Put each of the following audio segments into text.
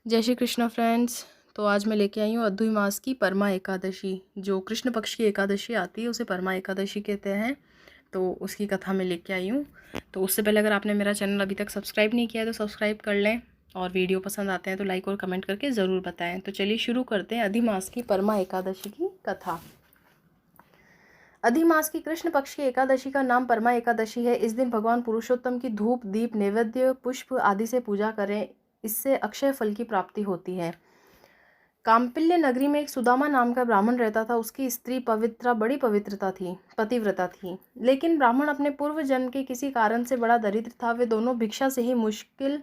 जय श्री कृष्ण फ्रेंड्स। तो आज मैं लेके आई हूँ अद्वि मास की परमा एकादशी। जो कृष्ण पक्ष की एकादशी आती है उसे परमा एकादशी कहते हैं। तो उसकी कथा मैं लेके आई हूँ। तो उससे पहले अगर आपने मेरा चैनल अभी तक सब्सक्राइब नहीं किया है तो सब्सक्राइब कर लें, और वीडियो पसंद आते हैं तो लाइक और कमेंट करके ज़रूर बताएं। तो चलिए शुरू करते हैं अद्वि मास की परमा एकादशी की कथा। अद्वि मास की कृष्ण पक्ष की एकादशी का नाम परमा एकादशी है। इस दिन भगवान पुरुषोत्तम की धूप, दीप, नैवेद्य, पुष्प आदि से पूजा करें। इससे अक्षय फल की प्राप्ति होती है। काम्पिल्य नगरी में एक सुदामा नाम का ब्राह्मण रहता था। उसकी स्त्री पवित्रा बड़ी पतिव्रता थी। लेकिन ब्राह्मण अपने पूर्व जन्म के किसी कारण से बड़ा दरिद्र था। वे दोनों भिक्षा से ही मुश्किल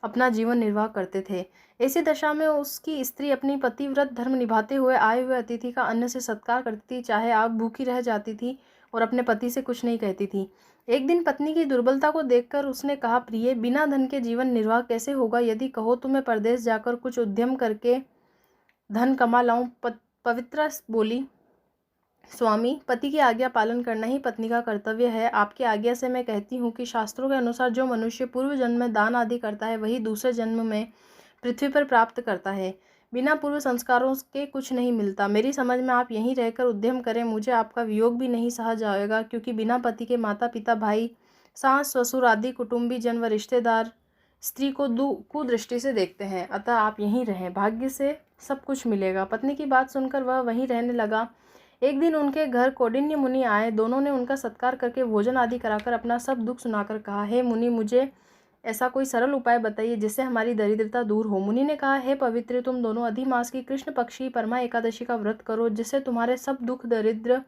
अपना जीवन निर्वाह करते थे। ऐसी दशा में उसकी स्त्री अपनी पतिव्रत धर्म निभाते हुए आए हुए अतिथि का अन्न से सत्कार करती थी, चाहे आप भूखी रह जाती थी, और अपने पति से कुछ नहीं कहती थी। एक दिन पत्नी की दुर्बलता को देखकर उसने कहा, प्रिय, बिना धन के जीवन निर्वाह कैसे होगा? यदि कहो तो मैं परदेश जाकर कुछ उद्यम करके धन कमा लाऊं। पवित्रा बोली, स्वामी, पति की आज्ञा पालन करना ही पत्नी का कर्तव्य है। आपकी आज्ञा से मैं कहती हूँ कि शास्त्रों के अनुसार जो मनुष्य पूर्व जन्म में दान आदि करता है वही दूसरे जन्म में पृथ्वी पर प्राप्त करता है। बिना पूर्व संस्कारों के कुछ नहीं मिलता। मेरी समझ में आप यहीं रहकर उद्यम करें। मुझे आपका वियोग भी नहीं सहा जाएगा, क्योंकि बिना पति के माता पिता, भाई, सास ससुर आदि कुटुंबी जन व रिश्तेदार स्त्री को कुदृष्टि से देखते हैं। अतः आप यहीं रहें, भाग्य से सब कुछ मिलेगा। पत्नी की बात सुनकर वह वहीं रहने लगा। एक दिन उनके घर कौंडिन्य मुनि आए। दोनों ने उनका सत्कार करके भोजन आदि कराकर अपना सब दुख सुनाकर कहा, हे मुनि, मुझे ऐसा कोई सरल उपाय बताइए जिससे हमारी दरिद्रता दूर हो। मुनि ने कहा, हे पवित्र, तुम दोनों अधि मास की कृष्ण पक्षी परमा एकादशी का व्रत करो, जिससे तुम्हारे सब दुख, दरिद्र,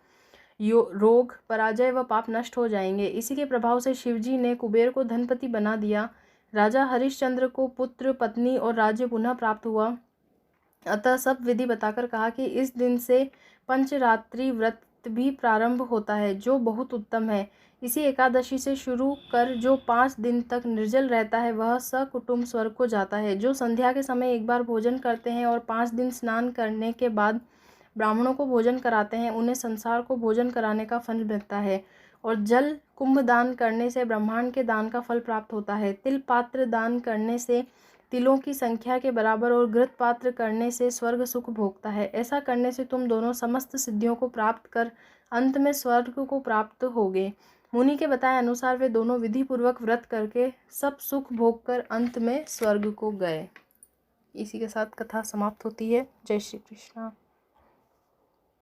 रोग, पराजय व पाप नष्ट हो जाएंगे। इसी के प्रभाव से शिवजी ने कुबेर को धनपति बना दिया। राजा हरिश्चंद्र को पुत्र, पत्नी और राज्य पुनः प्राप्त हुआ। अतः सब विधि बताकर कहा कि इस दिन से पंचरात्रि व्रत भी प्रारंभ होता है, जो बहुत उत्तम है। इसी एकादशी से शुरू कर जो 5 दिन तक निर्जल रहता है वह सकुटुम्ब स्वर्ग को जाता है। जो संध्या के समय एक बार भोजन करते हैं और 5 दिन स्नान करने के बाद ब्राह्मणों को भोजन कराते हैं, उन्हें संसार को भोजन कराने का फल मिलता है। और जल कुंभ दान करने से ब्रह्मांड के दान का फल प्राप्त होता है। तिल पात्र दान करने से तिलों की संख्या के बराबर और घृत पात्र करने से स्वर्ग सुख भोगता है। ऐसा करने से तुम दोनों समस्त सिद्धियों को प्राप्त कर अंत में स्वर्ग को प्राप्त होगे। मुनि के बताए अनुसार वे दोनों विधि पूर्वक व्रत करके सब सुख भोग कर अंत में स्वर्ग को गए। इसी के साथ कथा समाप्त होती है। जय श्री कृष्ण।